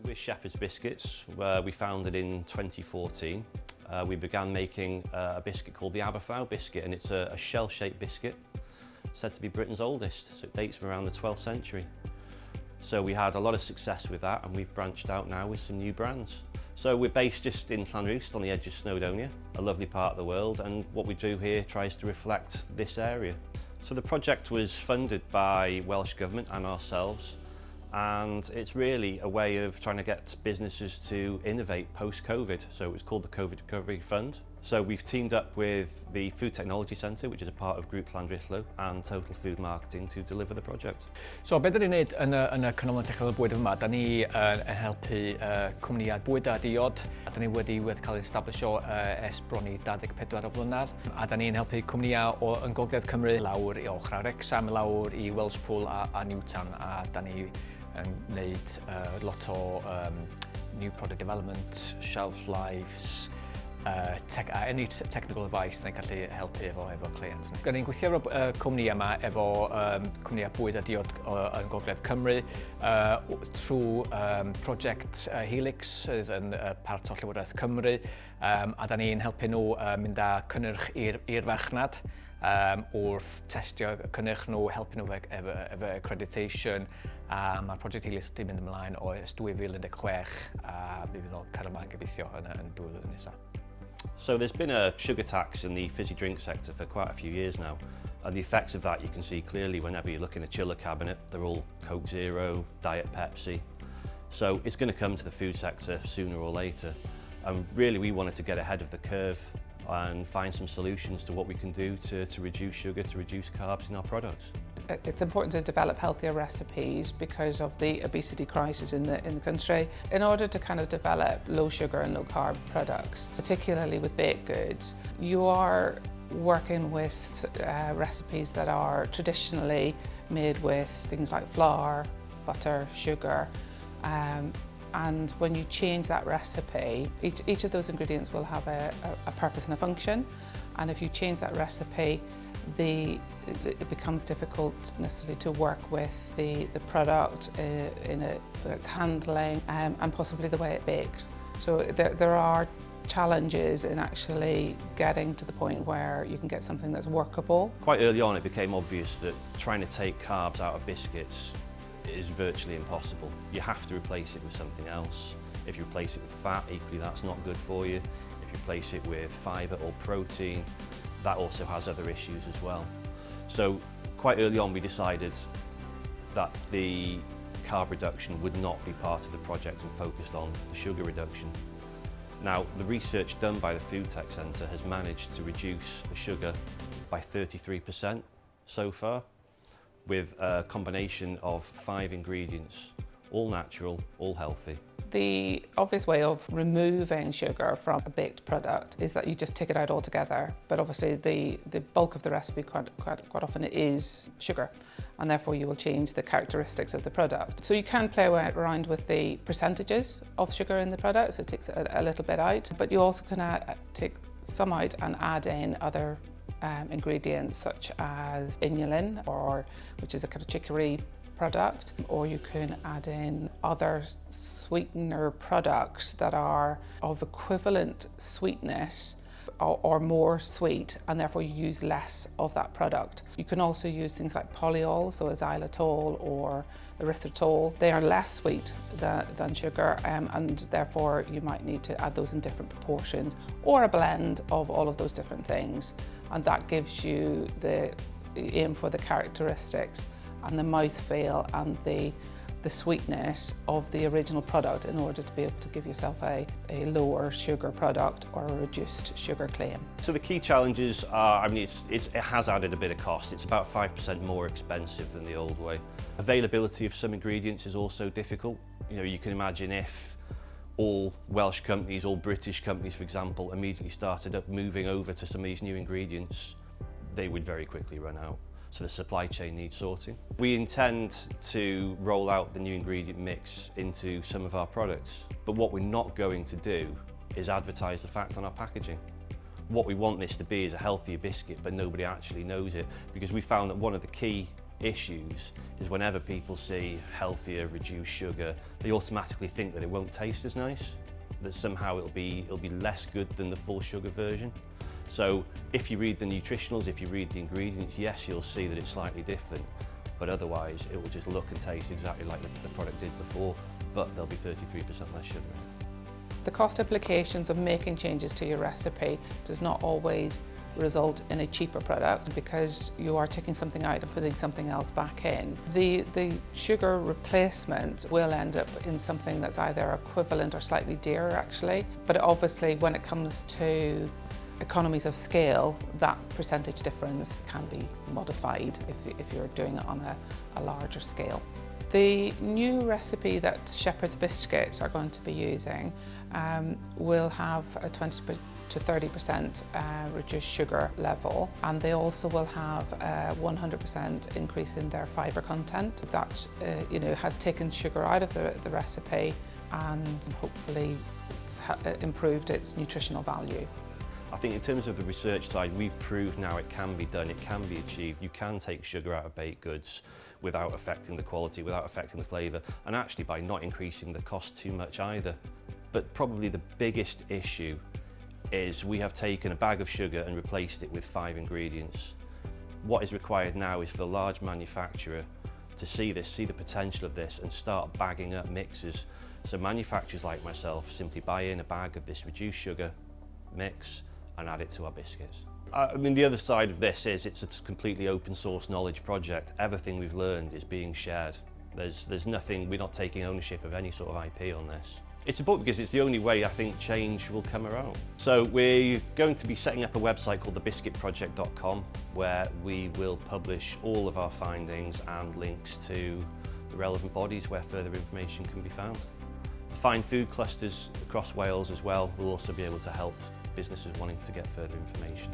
We're Shepherd's Biscuits. We founded in 2014. We began making a biscuit called the Aberfowl biscuit, and it's a shell-shaped biscuit, said to be Britain's oldest, so it dates from around the 12th century. So we had a lot of success with that, and we've branched out now with some new brands. So we're based just in Llanrwst on the edge of Snowdonia, a lovely part of the world, and what we do here tries to reflect this area. So the project was funded by Welsh Government and ourselves, and it's really a way of trying to get businesses to innovate post-COVID. So it was called the COVID Recovery Fund. So we've teamed up with the Food Technology Centre, which is a part of Grŵp Llanrwst, and Total Food Marketing to deliver the project. So beth ydyn ni'n neud yn y canolfan technolegol bwyd yma? Da ni yn helpu cwmnïau bwyd a diod. Da ni wedi cael ei establisio ers bron i 24 o flynedd. A da ni'n helpu cwmnïau yn Gogledd Cymru lawr i ochr Wrecsam, lawr i Welshpool a Newtown. A da ni yn gwneud lot o new product development, shelf lives, any technical advice da ni'n gallu helpu efo clients. Gan ni'n gweithio efo cwmni yma efo cwmnïau bwyd a diod yn Gogledd Cymru trwy project Helix sydd yn part o Llywodraeth Cymru, a da ni'n helpu nhw mynd â cynnyrch i'r farchnad wrth testio cynnyrch nhw, helpu nhw efo accreditation, a mae'r project Helix wedi mynd ymlaen o ers 2016 a mi fydd o'n cael ymlaen gobeithio yn 2 flwyddyn nesaf. So there's been a sugar tax in the fizzy drink sector for quite a few years now, and the effects of that you can see clearly whenever you look in a chiller cabinet. They're all Coke Zero, Diet Pepsi. So it's going to come to the food sector sooner or later, and really we wanted to get ahead of the curve and find some solutions to what we can do to reduce sugar, to reduce carbs in our products. It's important to develop healthier recipes because of the obesity crisis in the country. In order to kind of develop low sugar and low carb products, particularly with baked goods, you are working with recipes that are traditionally made with things like flour, butter, sugar, and when you change that recipe, each of those ingredients will have a purpose and a function, and if you change that recipe, it becomes difficult necessarily to work with the product for its handling and possibly the way it bakes. So there are challenges in actually getting to the point where you can get something that's workable. Quite early on it became obvious that trying to take carbs out of biscuits is virtually impossible. You have to replace it with something else. If you replace it with fat, equally that's not good for you. If you replace it with fibre or protein, that also has other issues as well. So quite early on we decided that the carb reduction would not be part of the project and focused on the sugar reduction. Now, the research done by the Food Tech Centre has managed to reduce the sugar by 33% so far, with a combination of 5 ingredients, all natural, all healthy. The obvious way of removing sugar from a baked product is that you just take it out altogether, but obviously the bulk of the recipe quite often is sugar, and therefore you will change the characteristics of the product. So you can play around with the percentages of sugar in the product, so it takes a little bit out, but you also can take some out and add in other ingredients such as inulin, which is a kind of chicory product, or you can add in other sweetener products that are of equivalent sweetness or more sweet, and therefore you use less of that product. You can also use things like polyols, so xylitol or erythritol. They are less sweet than sugar, and therefore you might need to add those in different proportions, or a blend of all of those different things, and that gives you the aim for the characteristics and the mouthfeel and the sweetness of the original product in order to be able to give yourself a lower sugar product or a reduced sugar claim. So the key challenges are, it has added a bit of cost. It's about 5% more expensive than the old way. Availability of some ingredients is also difficult. You can imagine if all Welsh companies, all British companies, for example, immediately started up moving over to some of these new ingredients, they would very quickly run out. So the supply chain needs sorting. We intend to roll out the new ingredient mix into some of our products, but what we're not going to do is advertise the fact on our packaging. What we want this to be is a healthier biscuit, but nobody actually knows it, because we found that one of the key issues is whenever people see healthier, reduced sugar, they automatically think that it won't taste as nice, that somehow it'll be less good than the full sugar version. So if you read the nutritionals, if you read the ingredients, yes, you'll see that it's slightly different, but otherwise it will just look and taste exactly like the product did before, but there'll be 33% less sugar. The cost implications of making changes to your recipe does not always result in a cheaper product because you are taking something out and putting something else back in. The sugar replacement will end up in something that's either equivalent or slightly dearer actually, but obviously when it comes to economies of scale, that percentage difference can be modified if you're doing it on a larger scale. The new recipe that Shepherd's Biscuits are going to be using will have a 20 to 30% reduced sugar level, and they also will have a 100% increase in their fibre content. That has taken sugar out of the recipe and hopefully improved its nutritional value. I think in terms of the research side, we've proved now it can be done, it can be achieved. You can take sugar out of baked goods without affecting the quality, without affecting the flavour, and actually by not increasing the cost too much either. But probably the biggest issue is we have taken a bag of sugar and replaced it with 5 ingredients. What is required now is for the large manufacturer to see this, see the potential of this and start bagging up mixes. So manufacturers like myself simply buy in a bag of this reduced sugar mix and add it to our biscuits. I mean, the other side of this is it's a completely open source knowledge project. Everything we've learned is being shared. There's nothing, we're not taking ownership of any sort of IP on this. It's important because it's the only way I think change will come around. So we're going to be setting up a website called thebiscuitproject.com where we will publish all of our findings and links to the relevant bodies where further information can be found. The fine food clusters across Wales as well will also be able to help businesses wanting to get further information.